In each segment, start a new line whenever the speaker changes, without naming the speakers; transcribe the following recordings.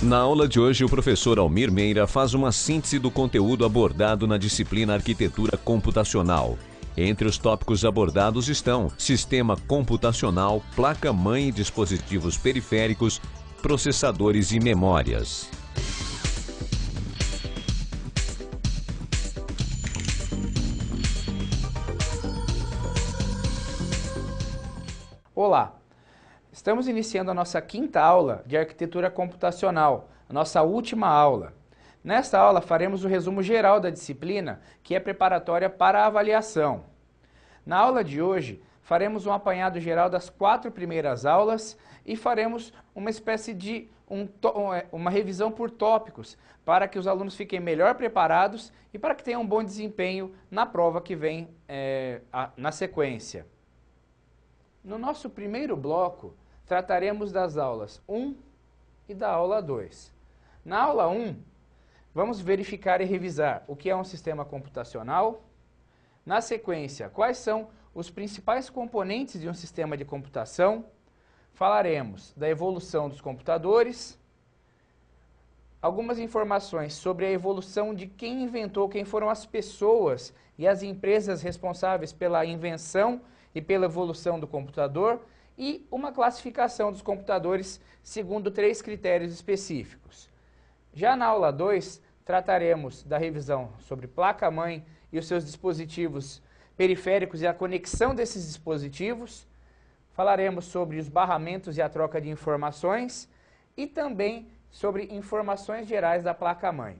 Na aula de hoje, o professor Almir Meira faz uma síntese do conteúdo abordado na disciplina Arquitetura Computacional. Entre os tópicos abordados estão sistema computacional, placa-mãe e dispositivos periféricos, processadores e memórias.
Olá! Estamos iniciando a nossa quinta aula de Arquitetura Computacional, a nossa última aula. Nesta aula faremos o resumo geral da disciplina, que é preparatória para a avaliação. Na aula de hoje, faremos um apanhado geral das 4 primeiras aulas e faremos uma espécie de uma revisão por tópicos, para que os alunos fiquem melhor preparados e para que tenham um bom desempenho na prova que vem na sequência. No nosso primeiro bloco, trataremos das aulas 1 e da aula 2. Na aula 1, vamos verificar e revisar o que é um sistema computacional. Na sequência, quais são os principais componentes de um sistema de computação. Falaremos da evolução dos computadores, algumas informações sobre a evolução de quem inventou, quem foram as pessoas e as empresas responsáveis pela invenção e pela evolução do computador, e uma classificação dos computadores segundo 3 critérios específicos. Já na aula 2, trataremos da revisão sobre placa-mãe e os seus dispositivos periféricos e a conexão desses dispositivos. Falaremos sobre os barramentos e a troca de informações e também sobre informações gerais da placa-mãe.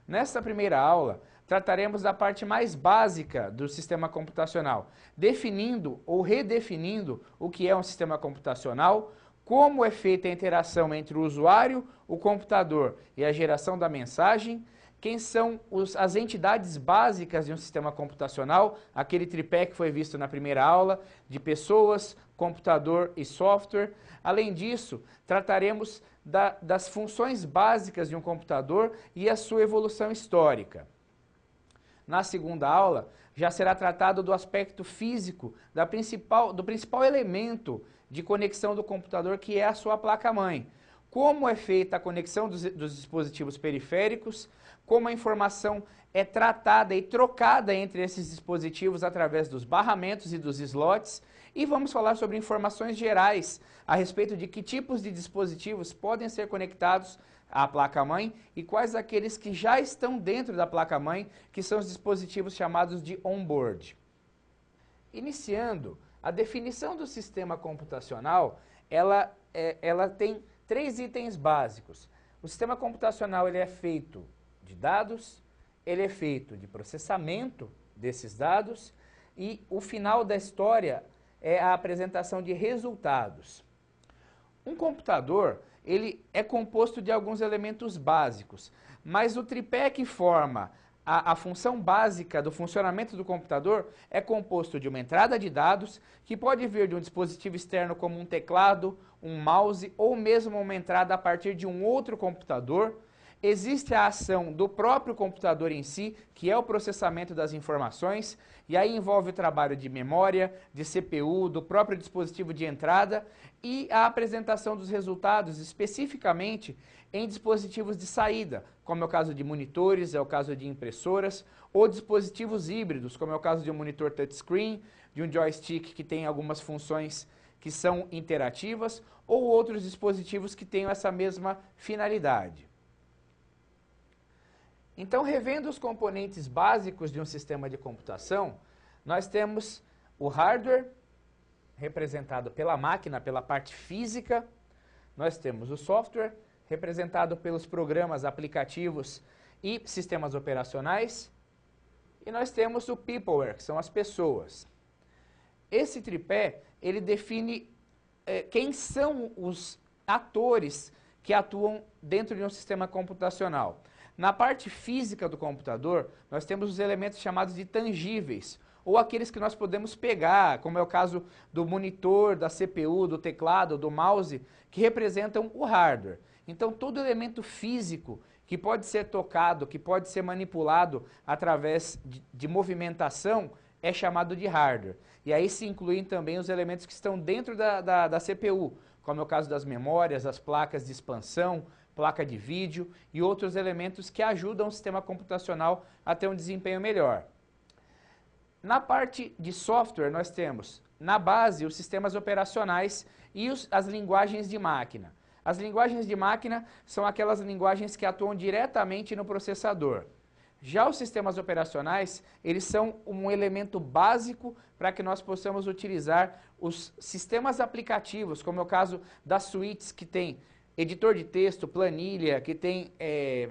Nesta primeira aula, trataremos da parte mais básica do sistema computacional, definindo ou redefinindo o que é um sistema computacional, como é feita a interação entre o usuário, o computador e a geração da mensagem, quem são as entidades básicas de um sistema computacional, aquele tripé que foi visto na primeira aula, de pessoas, computador e software. Além disso, trataremos das funções básicas de um computador e a sua evolução histórica. Na segunda aula, já será tratado do aspecto físico do principal elemento de conexão do computador, que é a sua placa-mãe. Como é feita a conexão dos dispositivos periféricos, como a informação é tratada e trocada entre esses dispositivos através dos barramentos e dos slots, e vamos falar sobre informações gerais a respeito de que tipos de dispositivos podem ser conectados à placa-mãe e quais aqueles que já estão dentro da placa-mãe, que são os dispositivos chamados de on-board. Iniciando, a definição do sistema computacional, ela tem 3 itens básicos. O sistema computacional ele é feito de dados, ele é feito de processamento desses dados e o final da história é a apresentação de resultados. Um computador, ele é composto de alguns elementos básicos, mas o tripé que forma a função básica do funcionamento do computador é composto de uma entrada de dados, que pode vir de um dispositivo externo como um teclado, um mouse ou mesmo uma entrada a partir de um outro computador. Existe a ação do próprio computador em si, que é o processamento das informações, e aí envolve o trabalho de memória, de CPU, do próprio dispositivo de entrada e a apresentação dos resultados especificamente em dispositivos de saída, como é o caso de monitores, é o caso de impressoras, ou dispositivos híbridos, como é o caso de um monitor touchscreen, de um joystick que tem algumas funções que são interativas, ou outros dispositivos que tenham essa mesma finalidade. Então, revendo os componentes básicos de um sistema de computação, nós temos o hardware, representado pela máquina, pela parte física. Nós temos o software, representado pelos programas, aplicativos e sistemas operacionais. E nós temos o peopleware, que são as pessoas. Esse tripé, ele define quem são os atores que atuam dentro de um sistema computacional. Na parte física do computador, nós temos os elementos chamados de tangíveis, ou aqueles que nós podemos pegar, como é o caso do monitor, da CPU, do teclado, do mouse, que representam o hardware. Então, todo elemento físico que pode ser tocado, que pode ser manipulado através de movimentação, é chamado de hardware. E aí se incluem também os elementos que estão dentro da CPU, como é o caso das memórias, as placas de expansão, placa de vídeo e outros elementos que ajudam o sistema computacional a ter um desempenho melhor. Na parte de software, nós temos, na base, os sistemas operacionais e as linguagens de máquina. As linguagens de máquina são aquelas linguagens que atuam diretamente no processador. Já os sistemas operacionais, eles são um elemento básico para que nós possamos utilizar os sistemas aplicativos, como é o caso das suítes que tem editor de texto, planilha, que tem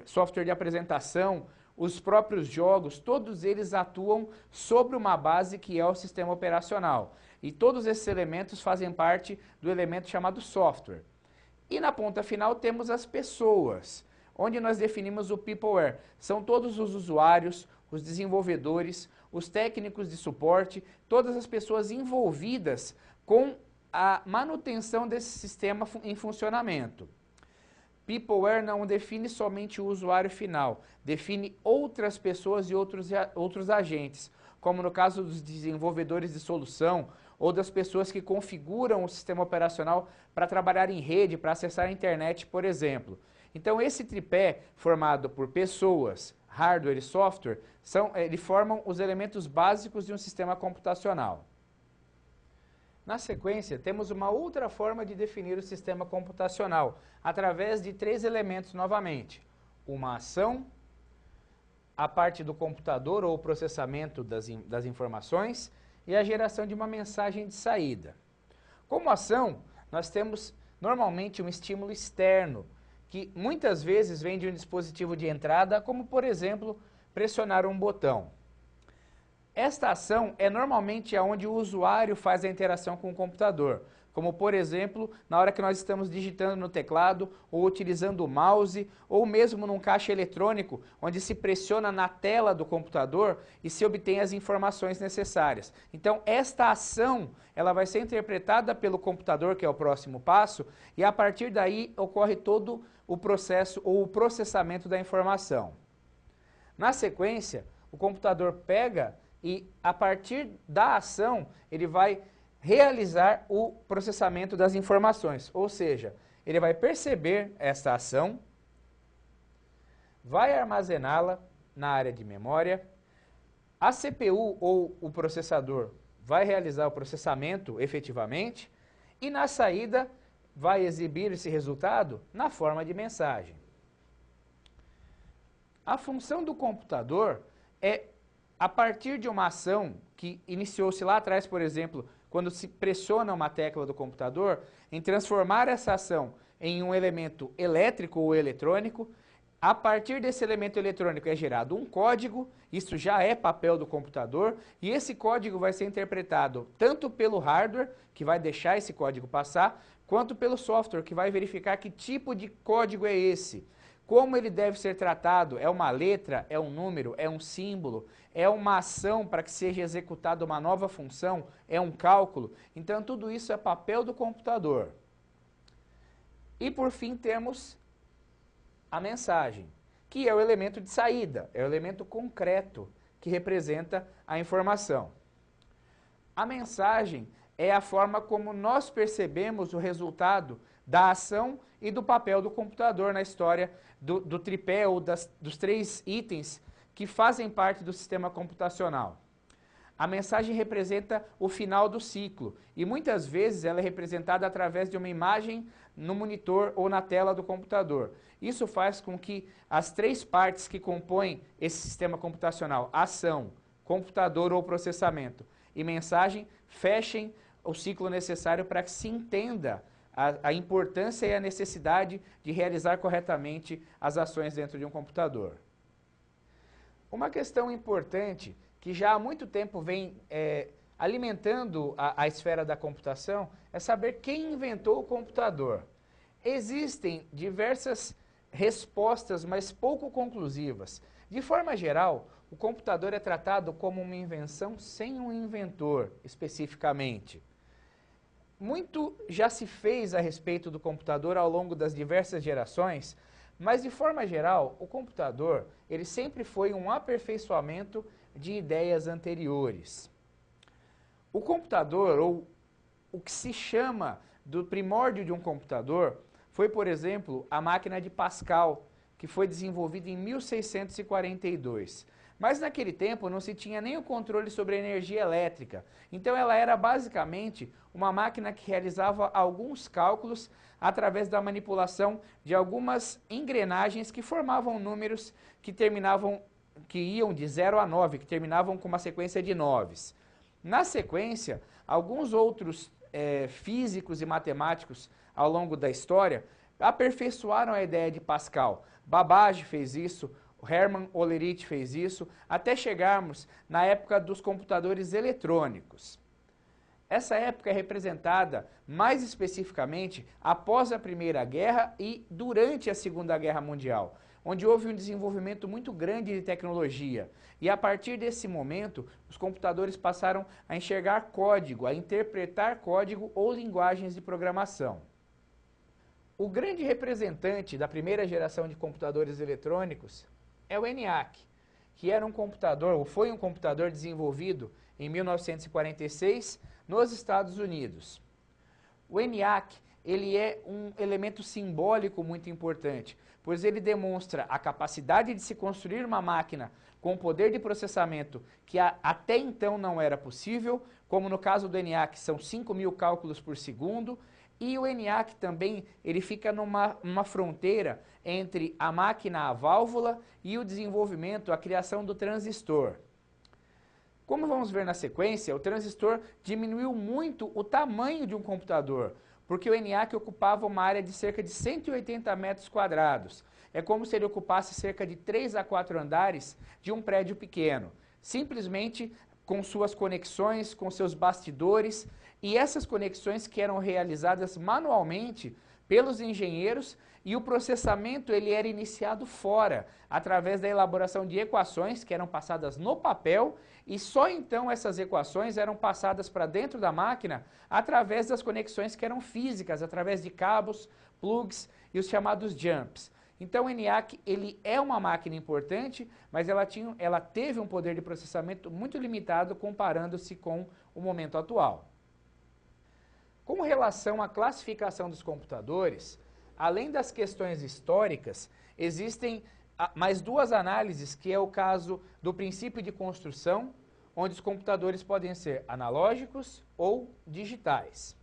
software de apresentação, os próprios jogos, todos eles atuam sobre uma base que é o sistema operacional. E todos esses elementos fazem parte do elemento chamado software. E na ponta final temos as pessoas, onde nós definimos o peopleware. São todos os usuários, os desenvolvedores, os técnicos de suporte, todas as pessoas envolvidas com a manutenção desse sistema em funcionamento. Peopleware não define somente o usuário final, define outras pessoas e outros agentes, como no caso dos desenvolvedores de solução ou das pessoas que configuram o sistema operacional para trabalhar em rede, para acessar a internet, por exemplo. Então esse tripé formado por pessoas, hardware e software, eles formam os elementos básicos de um sistema computacional. Na sequência, temos uma outra forma de definir o sistema computacional, através de 3 elementos novamente. Uma ação, a parte do computador ou o processamento das informações e a geração de uma mensagem de saída. Como ação, nós temos normalmente um estímulo externo, que muitas vezes vem de um dispositivo de entrada, como por exemplo, pressionar um botão. Esta ação é normalmente onde o usuário faz a interação com o computador, como por exemplo, na hora que nós estamos digitando no teclado, ou utilizando o mouse, ou mesmo num caixa eletrônico, onde se pressiona na tela do computador e se obtém as informações necessárias. Então esta ação, ela vai ser interpretada pelo computador, que é o próximo passo, e a partir daí ocorre todo o processo ou o processamento da informação. Na sequência, o computador pega e a partir da ação ele vai realizar o processamento das informações, ou seja, ele vai perceber essa ação, vai armazená-la na área de memória, a CPU ou o processador vai realizar o processamento efetivamente e na saída vai exibir esse resultado na forma de mensagem. A função do computador é, a partir de uma ação que iniciou-se lá atrás, por exemplo, quando se pressiona uma tecla do computador, em transformar essa ação em um elemento elétrico ou eletrônico. A partir desse elemento eletrônico é gerado um código, isso já é papel do computador, e esse código vai ser interpretado tanto pelo hardware, que vai deixar esse código passar, quanto pelo software, que vai verificar que tipo de código é esse. Como ele deve ser tratado? É uma letra? É um número? É um símbolo? É uma ação para que seja executada uma nova função? É um cálculo? Então tudo isso é papel do computador. E por fim temos a mensagem, que é o elemento de saída, é o elemento concreto que representa a informação. A mensagem é a forma como nós percebemos o resultado da ação e do papel do computador na história do tripé ou dos 3 itens que fazem parte do sistema computacional. A mensagem representa o final do ciclo e muitas vezes ela é representada através de uma imagem no monitor ou na tela do computador. Isso faz com que as 3 partes que compõem esse sistema computacional, ação, computador ou processamento e mensagem, fechem o ciclo necessário para que se entenda a importância e a necessidade de realizar corretamente as ações dentro de um computador. Uma questão importante que já há muito tempo vem alimentando a esfera da computação é saber quem inventou o computador. Existem diversas respostas, mas pouco conclusivas. De forma geral, o computador é tratado como uma invenção sem um inventor, especificamente. Muito já se fez a respeito do computador ao longo das diversas gerações, mas de forma geral, o computador ele sempre foi um aperfeiçoamento de ideias anteriores. O computador, ou o que se chama do primórdio de um computador, foi, por exemplo, a máquina de Pascal, que foi desenvolvida em 1642. Mas naquele tempo não se tinha nem o controle sobre a energia elétrica, então ela era basicamente uma máquina que realizava alguns cálculos através da manipulação de algumas engrenagens que formavam números que iam de 0 a 9, que terminavam com uma sequência de noves. Na sequência, alguns outros físicos e matemáticos ao longo da história aperfeiçoaram a ideia de Pascal. Babbage fez isso, Hermann Hollerith fez isso, até chegarmos na época dos computadores eletrônicos. Essa época é representada mais especificamente após a Primeira Guerra e durante a Segunda Guerra Mundial, onde houve um desenvolvimento muito grande de tecnologia. E a partir desse momento, os computadores passaram a enxergar código, a interpretar código ou linguagens de programação. O grande representante da primeira geração de computadores eletrônicos é o ENIAC, que era um computador, ou foi um computador desenvolvido em 1946 nos Estados Unidos. O ENIAC, ele é um elemento simbólico muito importante, pois ele demonstra a capacidade de se construir uma máquina com poder de processamento que até então não era possível, como no caso do ENIAC são 5.000 cálculos por segundo, e o ENIAC também ele fica numa fronteira entre a máquina a válvula e o desenvolvimento, a criação do transistor. Como vamos ver na sequência, o transistor diminuiu muito o tamanho de um computador, porque o ENIAC ocupava uma área de cerca de 180 metros quadrados. É como se ele ocupasse cerca de 3 a 4 andares de um prédio pequeno. Simplesmente com suas conexões, com seus bastidores, e essas conexões que eram realizadas manualmente pelos engenheiros, e o processamento ele era iniciado fora, através da elaboração de equações que eram passadas no papel, e só então essas equações eram passadas para dentro da máquina através das conexões que eram físicas, através de cabos, plugs e os chamados jumps. Então o ENIAC ele é uma máquina importante, mas ela teve um poder de processamento muito limitado comparando-se com o momento atual. Com relação à classificação dos computadores, além das questões históricas, existem mais duas análises, que é o caso do princípio de construção, onde os computadores podem ser analógicos ou digitais.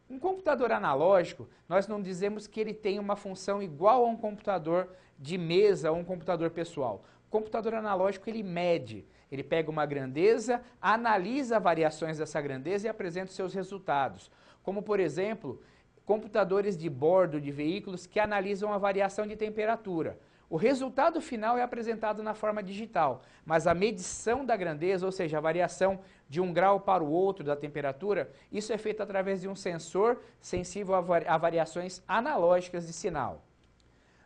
Um computador analógico, nós não dizemos que ele tem uma função igual a um computador de mesa ou um computador pessoal. O computador analógico ele mede, ele pega uma grandeza, analisa variações dessa grandeza e apresenta os seus resultados. Como, por exemplo, computadores de bordo de veículos que analisam a variação de temperatura. O resultado final é apresentado na forma digital, mas a medição da grandeza, ou seja, a variação de um grau para o outro da temperatura, isso é feito através de um sensor sensível a variações analógicas de sinal.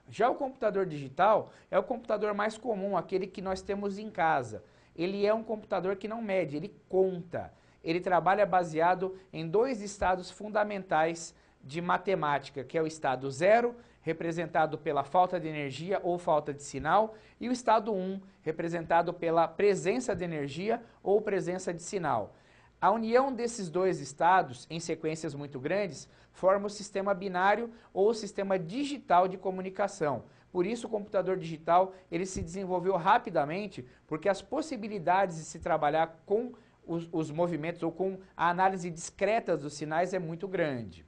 Já o computador digital é o computador mais comum, aquele que nós temos em casa. Ele é um computador que não mede, ele conta. Ele trabalha baseado em dois estados fundamentais de matemática, que é o estado 0, representado pela falta de energia ou falta de sinal, e o estado 1, representado pela presença de energia ou presença de sinal. A união desses dois estados, em sequências muito grandes, forma o sistema binário ou o sistema digital de comunicação. Por isso o computador digital ele se desenvolveu rapidamente, porque as possibilidades de se trabalhar com os movimentos ou com a análise discreta dos sinais é muito grande.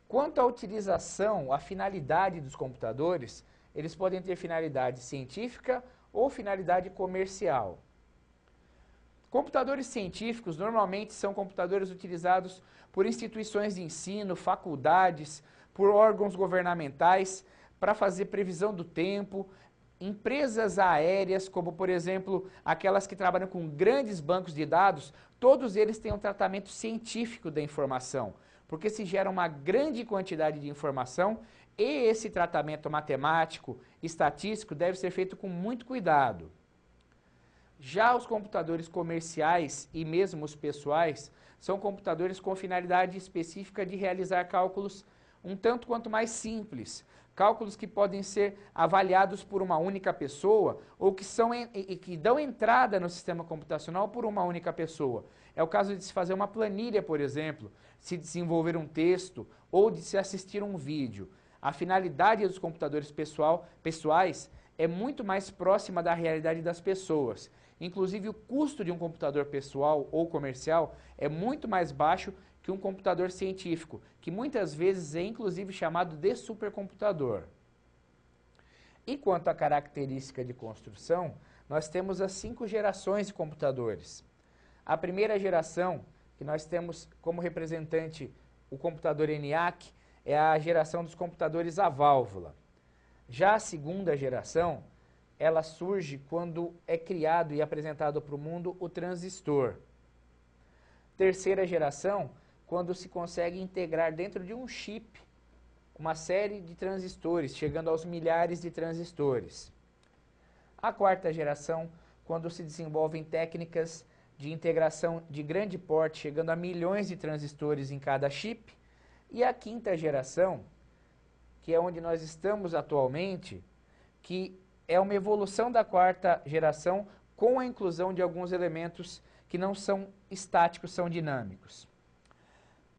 Quanto à utilização, a finalidade dos computadores, eles podem ter finalidade científica ou finalidade comercial. Computadores científicos normalmente são computadores utilizados por instituições de ensino, faculdades, por órgãos governamentais, para fazer previsão do tempo, empresas aéreas, como por exemplo aquelas que trabalham com grandes bancos de dados, todos eles têm um tratamento científico da informação, porque se gera uma grande quantidade de informação e esse tratamento matemático, estatístico, deve ser feito com muito cuidado. Já os computadores comerciais e mesmo os pessoais são computadores com finalidade específica de realizar cálculos um tanto quanto mais simples, cálculos que podem ser avaliados por uma única pessoa ou que dão entrada no sistema computacional por uma única pessoa. É o caso de se fazer uma planilha, por exemplo, se desenvolver um texto ou de se assistir um vídeo. A finalidade dos computadores pessoais é muito mais próxima da realidade das pessoas. Inclusive, o custo de um computador pessoal ou comercial é muito mais baixo que um computador científico, que muitas vezes é inclusive chamado de supercomputador. E quanto à característica de construção, nós temos as 5 gerações de computadores. A primeira geração, que nós temos como representante o computador ENIAC, é a geração dos computadores a válvula. Já a segunda geração, ela surge quando é criado e apresentado para o mundo o transistor. Terceira geração, quando se consegue integrar dentro de um chip uma série de transistores, chegando aos milhares de transistores. A quarta geração, quando se desenvolvem técnicas de integração de grande porte, chegando a milhões de transistores em cada chip. E a quinta geração, que é onde nós estamos atualmente, que é uma evolução da quarta geração com a inclusão de alguns elementos que não são estáticos, são dinâmicos.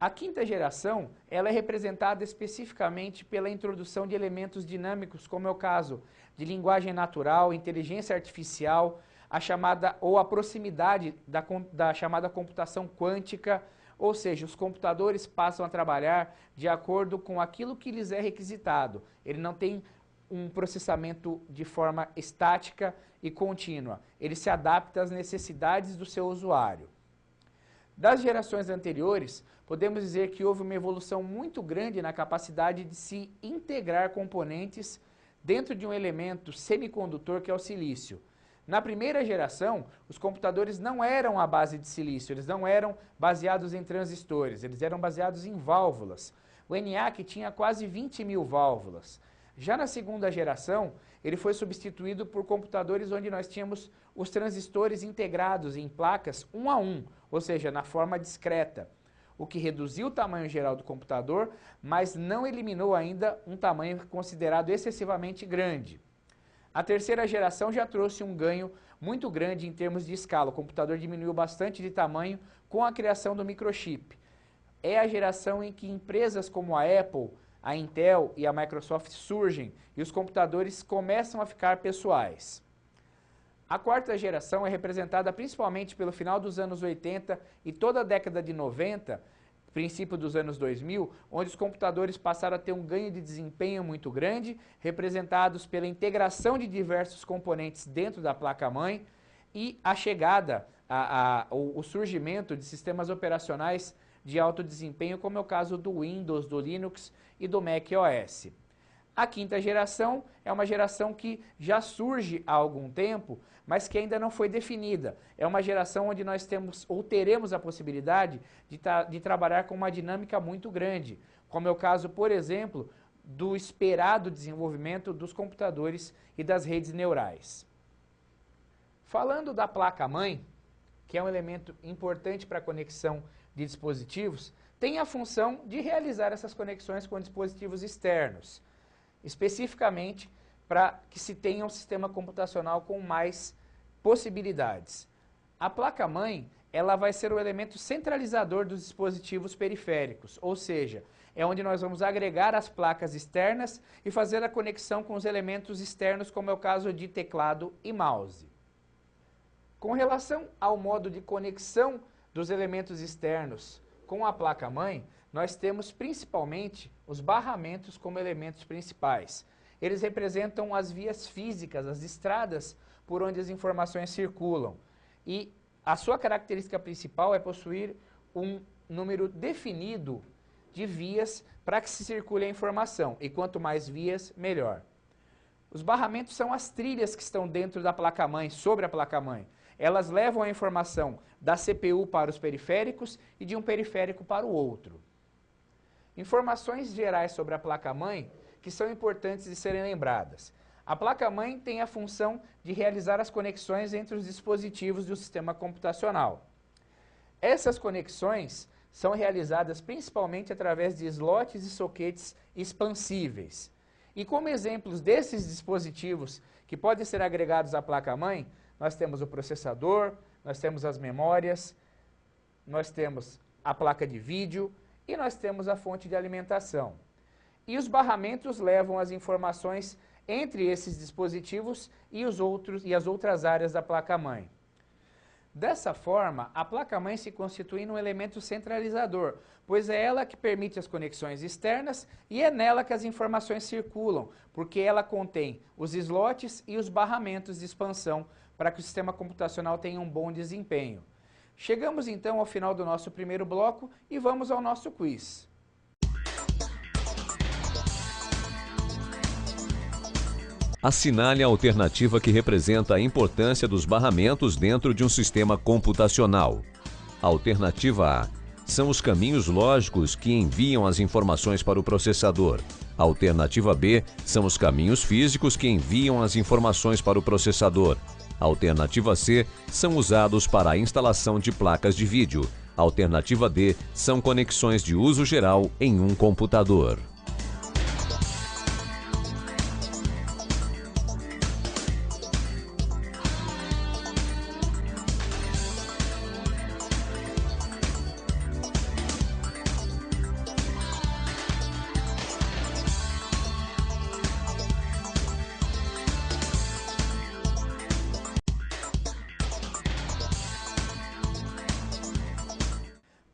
A quinta geração, ela é representada especificamente pela introdução de elementos dinâmicos, como é o caso de linguagem natural, inteligência artificial, a proximidade da chamada computação quântica, ou seja, os computadores passam a trabalhar de acordo com aquilo que lhes é requisitado. Ele não tem um processamento de forma estática e contínua. Ele se adapta às necessidades do seu usuário. Das gerações anteriores, podemos dizer que houve uma evolução muito grande na capacidade de se integrar componentes dentro de um elemento semicondutor que é o silício. Na primeira geração, os computadores não eram à base de silício, eles não eram baseados em transistores, eles eram baseados em válvulas. O ENIAC tinha quase 20 mil válvulas. Já na segunda geração, ele foi substituído por computadores onde nós tínhamos os transistores integrados em placas 1 a 1, ou seja, na forma discreta, o que reduziu o tamanho geral do computador, mas não eliminou ainda um tamanho considerado excessivamente grande. A terceira geração já trouxe um ganho muito grande em termos de escala. O computador diminuiu bastante de tamanho com a criação do microchip. É a geração em que empresas como a Apple, a Intel e a Microsoft surgem e os computadores começam a ficar pessoais. A quarta geração é representada principalmente pelo final dos anos 80 e toda a década de 90, princípio dos anos 2000, onde os computadores passaram a ter um ganho de desempenho muito grande, representados pela integração de diversos componentes dentro da placa-mãe e a chegada, o surgimento de sistemas operacionais de alto desempenho, como é o caso do Windows, do Linux e do Mac OS. A quinta geração é uma geração que já surge há algum tempo, mas que ainda não foi definida. É uma geração onde nós temos ou teremos a possibilidade de trabalhar com uma dinâmica muito grande, como é o caso, por exemplo, do esperado desenvolvimento dos computadores e das redes neurais. Falando da placa-mãe, que é um elemento importante para a conexão de dispositivos, tem a função de realizar essas conexões com dispositivos externos, especificamente para que se tenha um sistema computacional com mais possibilidades. A placa-mãe, ela vai ser o elemento centralizador dos dispositivos periféricos, ou seja, é onde nós vamos agregar as placas externas e fazer a conexão com os elementos externos, como é o caso de teclado e mouse. Com relação ao modo de conexão dos elementos externos com a placa-mãe, nós temos principalmente os barramentos como elementos principais. Eles representam as vias físicas, as estradas por onde as informações circulam. E a sua característica principal é possuir um número definido de vias para que se circule a informação. E quanto mais vias, melhor. Os barramentos são as trilhas que estão dentro da placa-mãe, sobre a placa-mãe. Elas levam a informação da CPU para os periféricos e de um periférico para o outro. Informações gerais sobre a placa-mãe que são importantes de serem lembradas. A placa-mãe tem a função de realizar as conexões entre os dispositivos do sistema computacional. Essas conexões são realizadas principalmente através de slots e soquetes expansíveis. E como exemplos desses dispositivos que podem ser agregados à placa-mãe, nós temos o processador, nós temos as memórias, nós temos a placa de vídeo e nós temos a fonte de alimentação. E os barramentos levam as informações entre esses dispositivos e as outras áreas da placa-mãe. Dessa forma, a placa-mãe se constitui num elemento centralizador, pois é ela que permite as conexões externas e é nela que as informações circulam, porque ela contém os slots e os barramentos de expansão para que o sistema computacional tenha um bom desempenho. Chegamos então ao final do nosso primeiro bloco e vamos ao nosso quiz.
Assinale a alternativa que representa a importância dos barramentos dentro de um sistema computacional. Alternativa A. São os caminhos lógicos que enviam as informações para o processador. Alternativa B. São os caminhos físicos que enviam as informações para o processador. Alternativa C. São usados para a instalação de placas de vídeo. Alternativa D. São conexões de uso geral em um computador.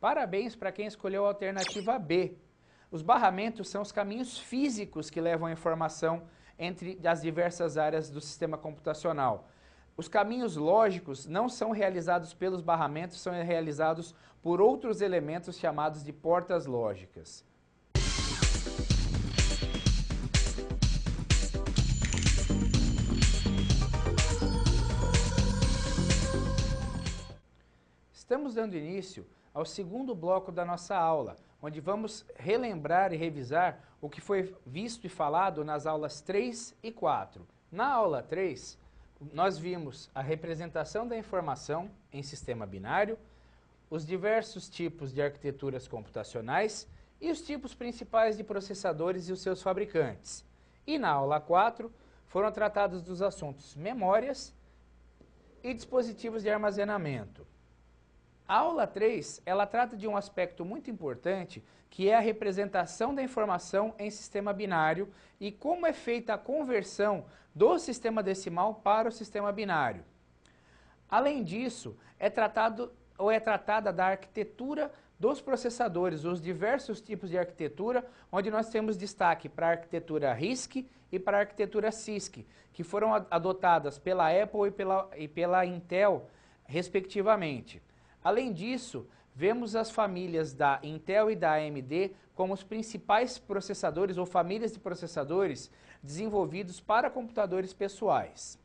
Parabéns para quem escolheu a alternativa B. Os barramentos são os caminhos físicos que levam a informação entre as diversas áreas do sistema computacional. Os caminhos lógicos não são realizados pelos barramentos, são realizados por outros elementos chamados de portas lógicas. Estamos dando início ao segundo bloco da nossa aula, onde vamos relembrar e revisar o que foi visto e falado nas aulas 3 e 4. Na aula 3, nós vimos a representação da informação em sistema binário, os diversos tipos de arquiteturas computacionais e os tipos principais de processadores e os seus fabricantes. E na aula 4, foram tratados dos assuntos memórias e dispositivos de armazenamento. A aula 3, ela trata de um aspecto muito importante, que é a representação da informação em sistema binário e como é feita a conversão do sistema decimal para o sistema binário. Além disso, é tratada da arquitetura dos processadores, os diversos tipos de arquitetura, onde nós temos destaque para a arquitetura RISC e para a arquitetura CISC, que foram adotadas pela Apple e pela Intel, respectivamente. Além disso, vemos as famílias da Intel e da AMD como os principais processadores ou famílias de processadores desenvolvidos para computadores pessoais.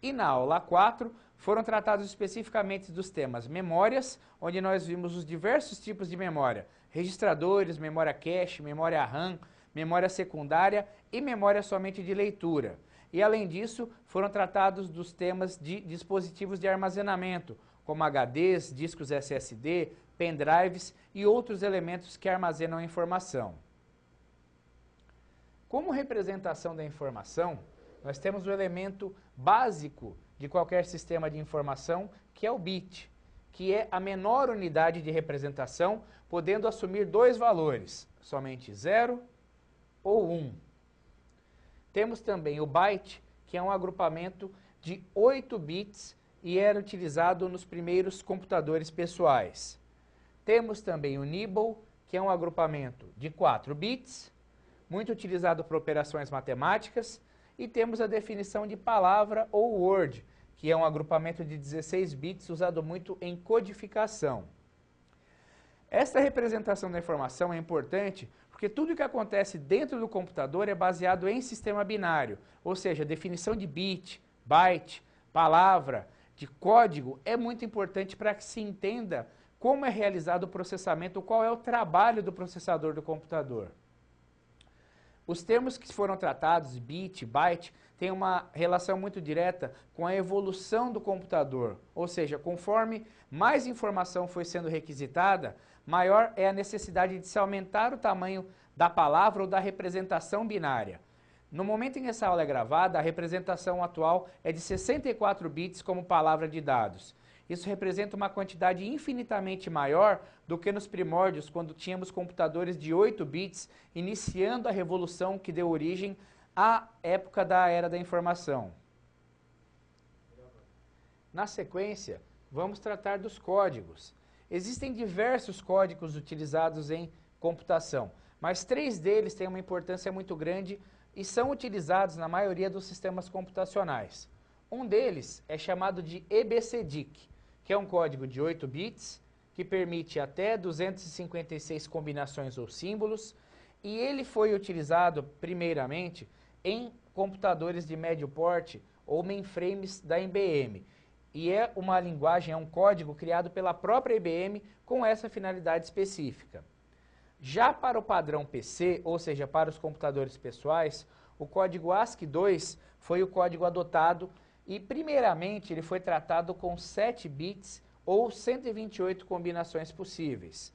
E na aula 4, foram tratados especificamente dos temas memórias, onde nós vimos os diversos tipos de memória, registradores, memória cache, memória RAM, memória secundária e memória somente de leitura. E além disso, foram tratados dos temas de dispositivos de armazenamento, como HDs, discos SSD, pendrives e outros elementos que armazenam a informação. Como representação da informação, nós temos o elemento básico de qualquer sistema de informação, que é o bit, que é a menor unidade de representação, podendo assumir dois valores, somente 0 ou 1. Temos também o byte, que é um agrupamento de 8 bits e era utilizado nos primeiros computadores pessoais. Temos também o nibble, que é um agrupamento de 4 bits, muito utilizado para operações matemáticas, e temos a definição de palavra ou word, que é um agrupamento de 16 bits usado muito em codificação. Esta representação da informação é importante porque tudo que acontece dentro do computador é baseado em sistema binário, ou seja, definição de bit, byte, palavra, de código é muito importante para que se entenda como é realizado o processamento, qual é o trabalho do processador do computador. Os termos que foram tratados, bit, byte, têm uma relação muito direta com a evolução do computador, ou seja, conforme mais informação foi sendo requisitada, maior é a necessidade de se aumentar o tamanho da palavra ou da representação binária. No momento em que essa aula é gravada, a representação atual é de 64 bits como palavra de dados. Isso representa uma quantidade infinitamente maior do que nos primórdios, quando tínhamos computadores de 8 bits, iniciando a revolução que deu origem à época da Era da Informação. Na sequência, vamos tratar dos códigos. Existem diversos códigos utilizados em computação, mas 3 deles têm uma importância muito grande e são utilizados na maioria dos sistemas computacionais. Um deles é chamado de EBCDIC, que é um código de 8 bits, que permite até 256 combinações ou símbolos, e ele foi utilizado primeiramente em computadores de médio porte ou mainframes da IBM. E é uma linguagem, é um código criado pela própria IBM com essa finalidade específica. Já para o padrão PC, ou seja, para os computadores pessoais, o código ASCII-2 foi o código adotado e, primeiramente, ele foi tratado com 7 bits ou 128 combinações possíveis.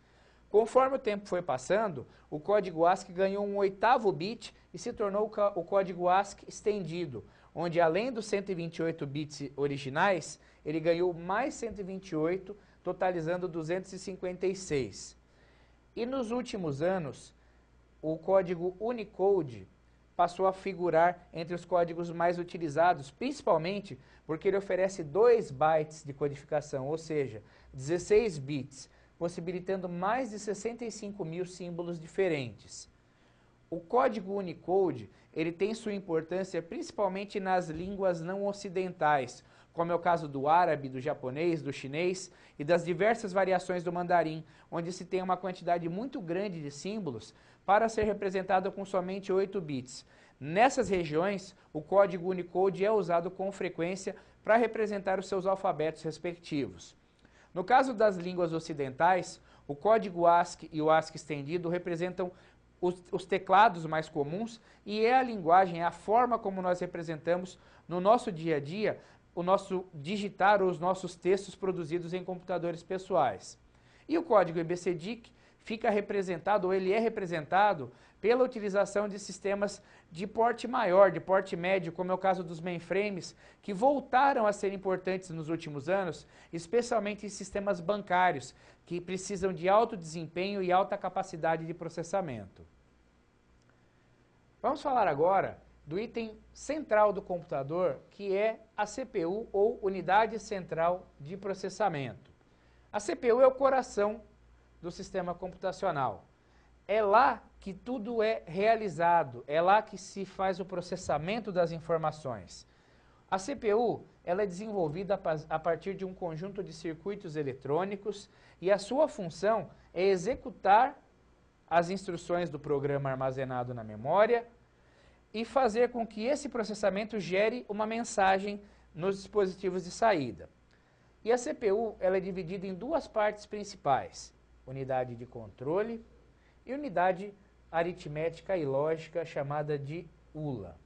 Conforme o tempo foi passando, o código ASCII ganhou um 8º bit e se tornou o código ASCII estendido, onde além dos 128 bits originais, ele ganhou mais 128, totalizando 256. E nos últimos anos, o código Unicode passou a figurar entre os códigos mais utilizados, principalmente porque ele oferece 2 bytes de codificação, ou seja, 16 bits, possibilitando mais de 65 mil símbolos diferentes. O código Unicode, ele tem sua importância principalmente nas línguas não ocidentais, como é o caso do árabe, do japonês, do chinês e das diversas variações do mandarim, onde se tem uma quantidade muito grande de símbolos para ser representado com somente 8 bits. Nessas regiões, o código Unicode é usado com frequência para representar os seus alfabetos respectivos. No caso das línguas ocidentais, o código ASCII e o ASCII estendido representam os teclados mais comuns e é a linguagem, é a forma como nós representamos no nosso dia a dia o nosso digitar ou os nossos textos produzidos em computadores pessoais. E o código EBCDIC fica representado, ou ele é representado, pela utilização de sistemas de porte maior, de porte médio, como é o caso dos mainframes, que voltaram a ser importantes nos últimos anos, especialmente em sistemas bancários, que precisam de alto desempenho e alta capacidade de processamento. Vamos falar agora do item central do computador, que é a CPU, ou Unidade Central de Processamento. A CPU é o coração do sistema computacional. É lá que tudo é realizado, é lá que se faz o processamento das informações. A CPU ela é desenvolvida a partir de um conjunto de circuitos eletrônicos e a sua função é executar as instruções do programa armazenado na memória e fazer com que esse processamento gere uma mensagem nos dispositivos de saída. E a CPU ela é dividida em 2 partes principais: unidade de controle e unidade aritmética e lógica, chamada de ULA.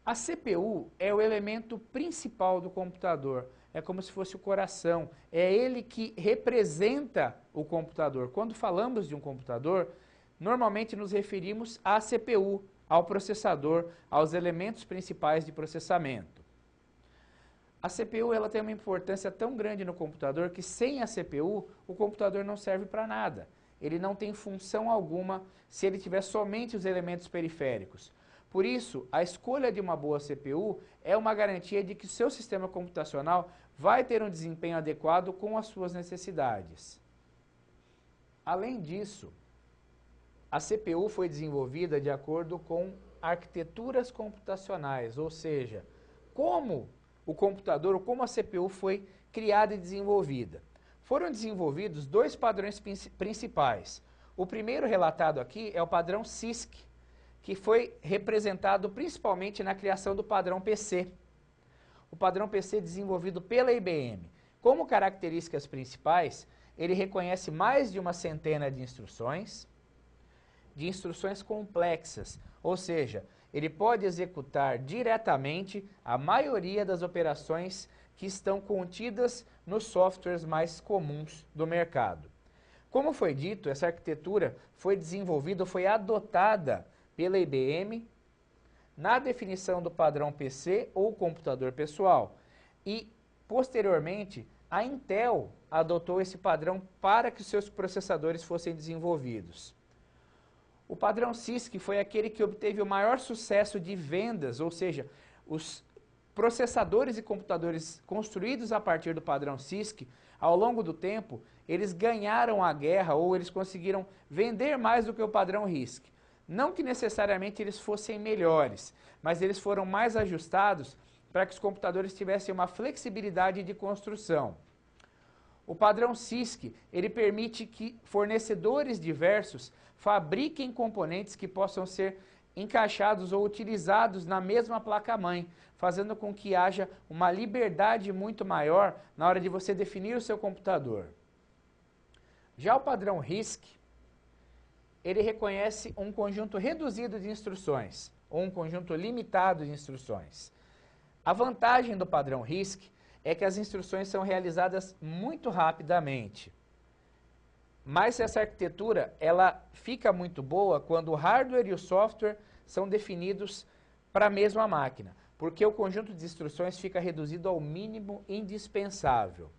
A CPU é o elemento principal do computador, é como se fosse o coração, é ele que representa o computador. Quando falamos de um computador, normalmente nos referimos à CPU, ao processador, aos elementos principais de processamento. A CPU ela tem uma importância tão grande no computador que sem a CPU o computador não serve para nada. Ele não tem função alguma se ele tiver somente os elementos periféricos. Por isso, a escolha de uma boa CPU é uma garantia de que o seu sistema computacional vai ter um desempenho adequado com as suas necessidades. Além disso, a CPU foi desenvolvida de acordo com arquiteturas computacionais, ou seja, como o computador ou como a CPU foi criada e desenvolvida. Foram desenvolvidos 2 padrões principais. O primeiro relatado aqui é o padrão CISC, que foi representado principalmente na criação do padrão PC. O padrão PC desenvolvido pela IBM. Como características principais, ele reconhece mais de uma centena de instruções complexas, ou seja, ele pode executar diretamente a maioria das operações que estão contidas nos softwares mais comuns do mercado. Como foi dito, essa arquitetura foi desenvolvida, foi adotada pela IBM, na definição do padrão PC ou computador pessoal e, posteriormente, a Intel adotou esse padrão para que os seus processadores fossem desenvolvidos. O padrão CISC foi aquele que obteve o maior sucesso de vendas, ou seja, os processadores e computadores construídos a partir do padrão CISC, ao longo do tempo, eles ganharam a guerra ou eles conseguiram vender mais do que o padrão RISC. Não que necessariamente eles fossem melhores, mas eles foram mais ajustados para que os computadores tivessem uma flexibilidade de construção. O padrão CISC, ele permite que fornecedores diversos fabriquem componentes que possam ser encaixados ou utilizados na mesma placa-mãe, fazendo com que haja uma liberdade muito maior na hora de você definir o seu computador. Já o padrão RISC, ele reconhece um conjunto reduzido de instruções, ou um conjunto limitado de instruções. A vantagem do padrão RISC é que as instruções são realizadas muito rapidamente. Mas essa arquitetura, ela fica muito boa quando o hardware e o software são definidos para a mesma máquina, porque o conjunto de instruções fica reduzido ao mínimo indispensável.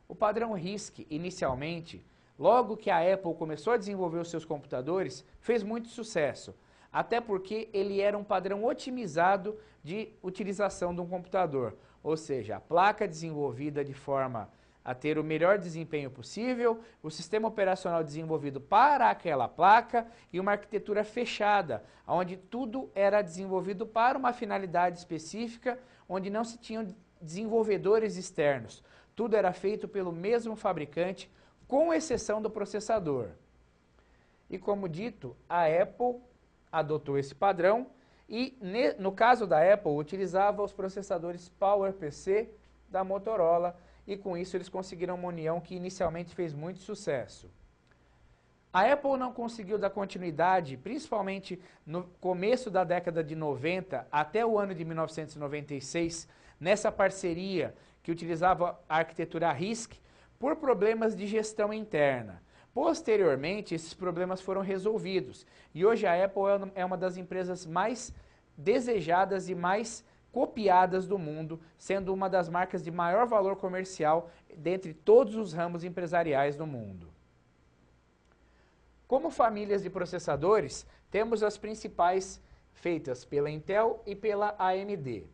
O padrão RISC, inicialmente, logo que a Apple começou a desenvolver os seus computadores, fez muito sucesso, até porque ele era um padrão otimizado de utilização de um computador, ou seja, a placa desenvolvida de forma a ter o melhor desempenho possível, o sistema operacional desenvolvido para aquela placa e uma arquitetura fechada, onde tudo era desenvolvido para uma finalidade específica, onde não se tinham desenvolvedores externos. Tudo era feito pelo mesmo fabricante, com exceção do processador. E como dito, a Apple adotou esse padrão e, no caso da Apple, utilizava os processadores PowerPC da Motorola, e com isso eles conseguiram uma união que inicialmente fez muito sucesso. A Apple não conseguiu dar continuidade, principalmente no começo da década de 90 até o ano de 1996, nessa parceria que utilizava a arquitetura RISC, por problemas de gestão interna. Posteriormente, esses problemas foram resolvidos e hoje a Apple é uma das empresas mais desejadas e mais copiadas do mundo, sendo uma das marcas de maior valor comercial dentre todos os ramos empresariais do mundo. Como famílias de processadores, temos as principais feitas pela Intel e pela AMD.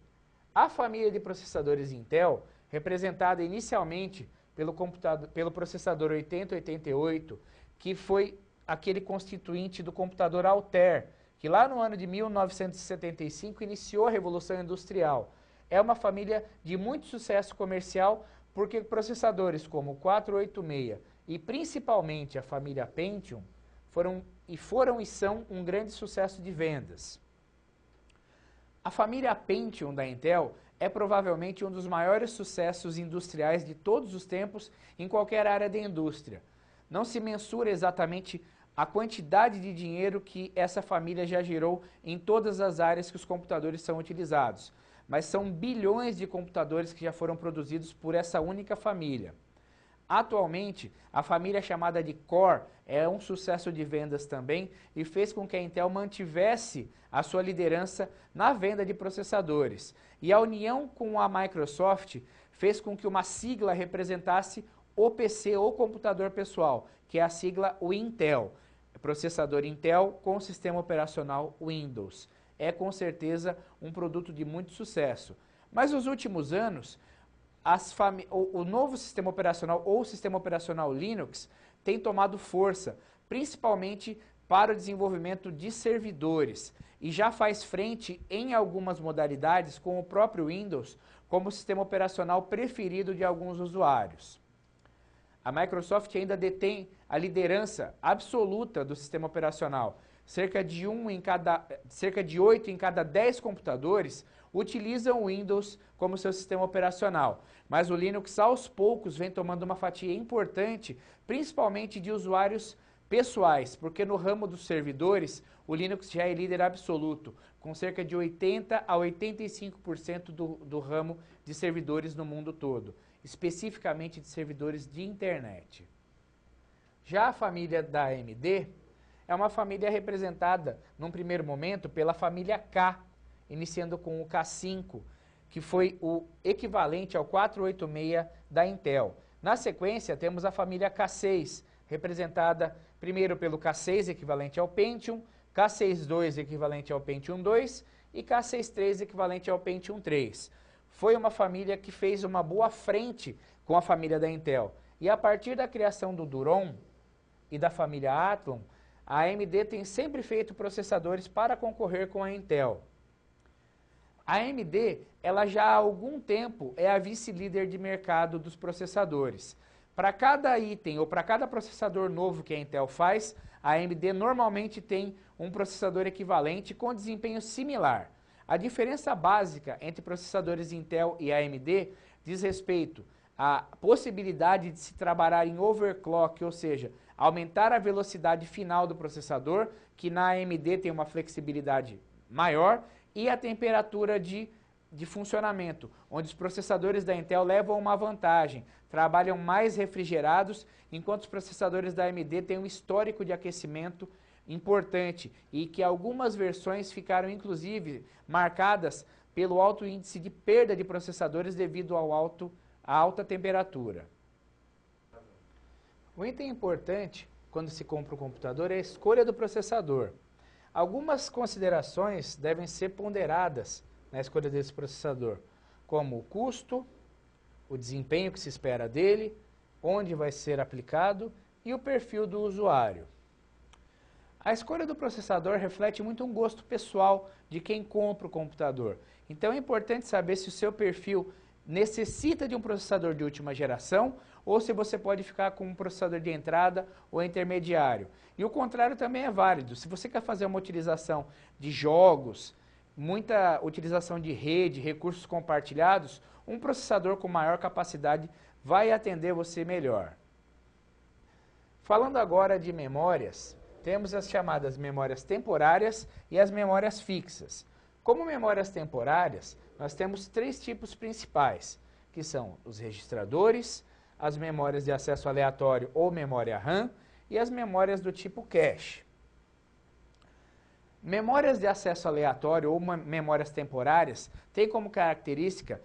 A família de processadores Intel, representada inicialmente pelo processador 8088, que foi aquele constituinte do computador Altair, que lá no ano de 1975 iniciou a Revolução Industrial. É uma família de muito sucesso comercial, porque processadores como o 486 e principalmente a família Pentium foram e são um grande sucesso de vendas. A família Pentium da Intel é provavelmente um dos maiores sucessos industriais de todos os tempos em qualquer área da indústria. Não se mensura exatamente a quantidade de dinheiro que essa família já gerou em todas as áreas que os computadores são utilizados, mas são bilhões de computadores que já foram produzidos por essa única família. Atualmente, a família chamada de Core é um sucesso de vendas também e fez com que a Intel mantivesse a sua liderança na venda de processadores. E a união com a Microsoft fez com que uma sigla representasse o PC ou computador pessoal, que é a sigla Intel. Processador Intel com sistema operacional Windows. É com certeza um produto de muito sucesso. Mas nos últimos anos, o novo sistema operacional ou o sistema operacional Linux tem tomado força, principalmente para o desenvolvimento de servidores e já faz frente em algumas modalidades com o próprio Windows como sistema operacional preferido de alguns usuários. A Microsoft ainda detém a liderança absoluta do sistema operacional. Cerca de 8 em cada 10 computadores utilizam o Windows como seu sistema operacional. Mas o Linux aos poucos vem tomando uma fatia importante, principalmente de usuários pessoais, porque no ramo dos servidores o Linux já é líder absoluto, com cerca de 80 a 85% do ramo de servidores no mundo todo, especificamente de servidores de internet. Já a família da AMD, é uma família representada, num primeiro momento, pela família K, iniciando com o K5, que foi o equivalente ao 486 da Intel. Na sequência, temos a família K6, representada primeiro pelo K6, equivalente ao Pentium, K6-2, equivalente ao Pentium 2, e K6-3, equivalente ao Pentium 3. Foi uma família que fez uma boa frente com a família da Intel. E a partir da criação do Duron e da família Athlon, a AMD tem sempre feito processadores para concorrer com a Intel. A AMD, ela já há algum tempo é a vice-líder de mercado dos processadores. Para cada item ou para cada processador novo que a Intel faz, a AMD normalmente tem um processador equivalente com desempenho similar. A diferença básica entre processadores Intel e AMD diz respeito à possibilidade de se trabalhar em overclock, ou seja, aumentar a velocidade final do processador, que na AMD tem uma flexibilidade maior, e a temperatura de funcionamento, onde os processadores da Intel levam uma vantagem, trabalham mais refrigerados, enquanto os processadores da AMD têm um histórico de aquecimento importante e que algumas versões ficaram inclusive marcadas pelo alto índice de perda de processadores devido à alta temperatura. O item importante quando se compra um computador é a escolha do processador. Algumas considerações devem ser ponderadas na escolha desse processador, como o custo, o desempenho que se espera dele, onde vai ser aplicado e o perfil do usuário. A escolha do processador reflete muito um gosto pessoal de quem compra o computador. Então é importante saber se o seu perfil necessita de um processador de última geração ou se você pode ficar com um processador de entrada ou intermediário. E o contrário também é válido. Se você quer fazer uma utilização de jogos, muita utilização de rede, recursos compartilhados, um processador com maior capacidade vai atender você melhor. Falando agora de memórias, temos as chamadas memórias temporárias e as memórias fixas. Como memórias temporárias, nós temos três tipos principais, que são os registradores, as memórias de acesso aleatório ou memória RAM e as memórias do tipo cache. Memórias de acesso aleatório ou memórias temporárias têm como característica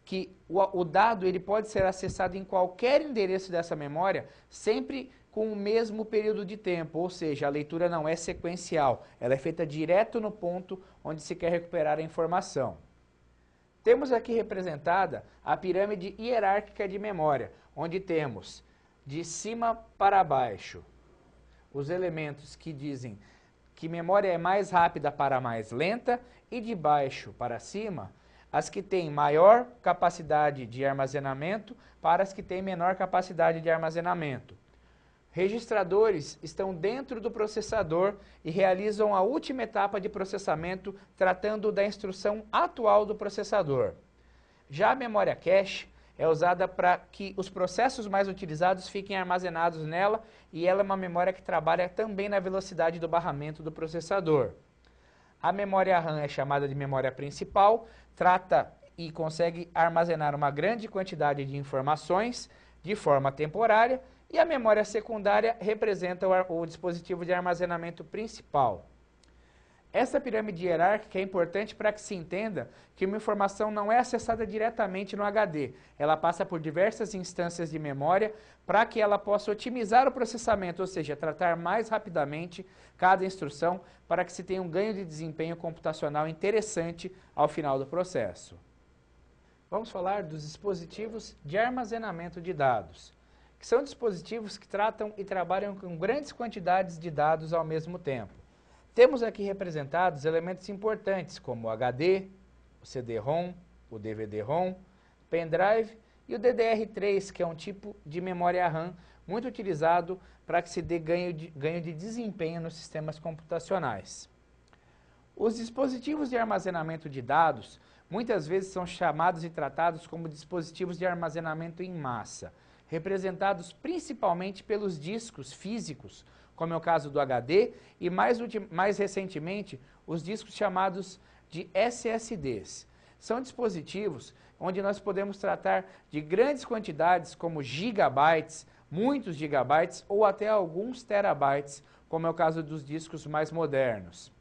que o dado ele pode ser acessado em qualquer endereço dessa memória, sempre com o mesmo período de tempo, ou seja, a leitura não é sequencial, ela é feita direto no ponto onde se quer recuperar a informação. Temos aqui representada a pirâmide hierárquica de memória, onde temos de cima para baixo os elementos que dizem que memória é mais rápida para mais lenta e de baixo para cima as que têm maior capacidade de armazenamento para as que têm menor capacidade de armazenamento. Registradores estão dentro do processador e realizam a última etapa de processamento tratando da instrução atual do processador. Já a memória cache é usada para que os processos mais utilizados fiquem armazenados nela e ela é uma memória que trabalha também na velocidade do barramento do processador. A memória RAM é chamada de memória principal, trata e consegue armazenar uma grande quantidade de informações de forma temporária, e a memória secundária representa o dispositivo de armazenamento principal. Essa pirâmide hierárquica é importante para que se entenda que uma informação não é acessada diretamente no HD. Ela passa por diversas instâncias de memória para que ela possa otimizar o processamento, ou seja, tratar mais rapidamente cada instrução para que se tenha um ganho de desempenho computacional interessante ao final do processo. Vamos falar dos dispositivos de armazenamento de dados, que são dispositivos que tratam e trabalham com grandes quantidades de dados ao mesmo tempo. Temos aqui representados elementos importantes como o HD, o CD-ROM, o DVD-ROM, pendrive e o DDR3, que é um tipo de memória RAM muito utilizado para que se dê ganho de desempenho nos sistemas computacionais. Os dispositivos de armazenamento de dados muitas vezes são chamados e tratados como dispositivos de armazenamento em massa, representados principalmente pelos discos físicos, como é o caso do HD, e mais recentemente, os discos chamados de SSDs. São dispositivos onde nós podemos tratar de grandes quantidades, como gigabytes muitos gigabytes ou até alguns terabytes, como é o caso dos discos mais modernos.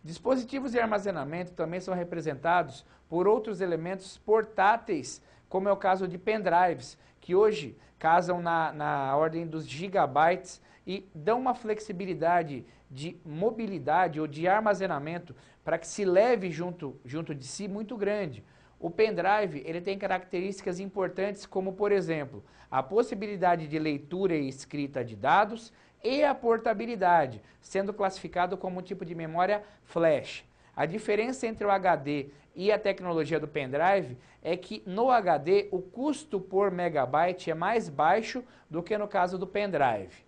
Dispositivos de armazenamento também são representados por outros elementos portáteis, como é o caso de pendrives, que hoje casam na ordem dos gigabytes e dão uma flexibilidade de mobilidade ou de armazenamento para que se leve junto de si muito grande. O pendrive ele tem características importantes como, por exemplo, a possibilidade de leitura e escrita de dados e a portabilidade, sendo classificado como um tipo de memória flash. A diferença entre o HD e a tecnologia do pendrive é que no HD o custo por megabyte é mais baixo do que no caso do pendrive.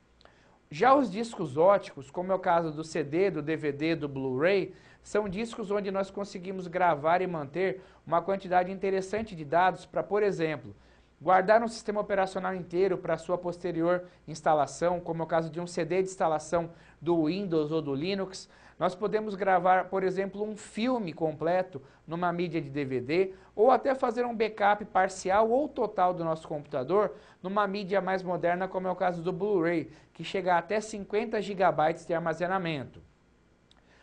Já os discos óticos, como é o caso do CD, do DVD, do Blu-ray, são discos onde nós conseguimos gravar e manter uma quantidade interessante de dados para, por exemplo, guardar um sistema operacional inteiro para sua posterior instalação, como é o caso de um CD de instalação do Windows ou do Linux. Nós podemos gravar, por exemplo, um filme completo numa mídia de DVD ou até fazer um backup parcial ou total do nosso computador numa mídia mais moderna, como é o caso do Blu-ray, que chega a até 50 GB de armazenamento.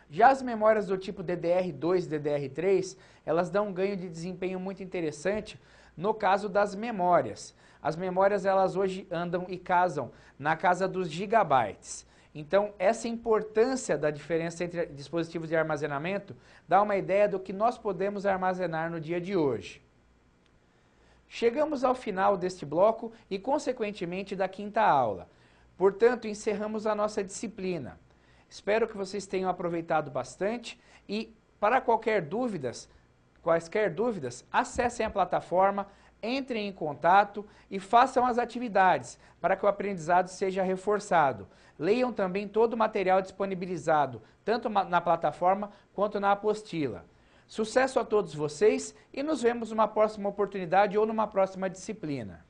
Já as memórias do tipo DDR2 e DDR3, elas dão um ganho de desempenho muito interessante no caso das memórias. As memórias elas hoje andam e casam na casa dos gigabytes. Então, essa importância da diferença entre dispositivos de armazenamento dá uma ideia do que nós podemos armazenar no dia de hoje. Chegamos ao final deste bloco e, consequentemente, da quinta aula. Portanto, encerramos a nossa disciplina. Espero que vocês tenham aproveitado bastante e, para quaisquer dúvidas, acessem a plataforma, entrem em contato e façam as atividades para que o aprendizado seja reforçado. Leiam também todo o material disponibilizado, tanto na plataforma quanto na apostila. Sucesso a todos vocês e nos vemos numa próxima oportunidade ou numa próxima disciplina.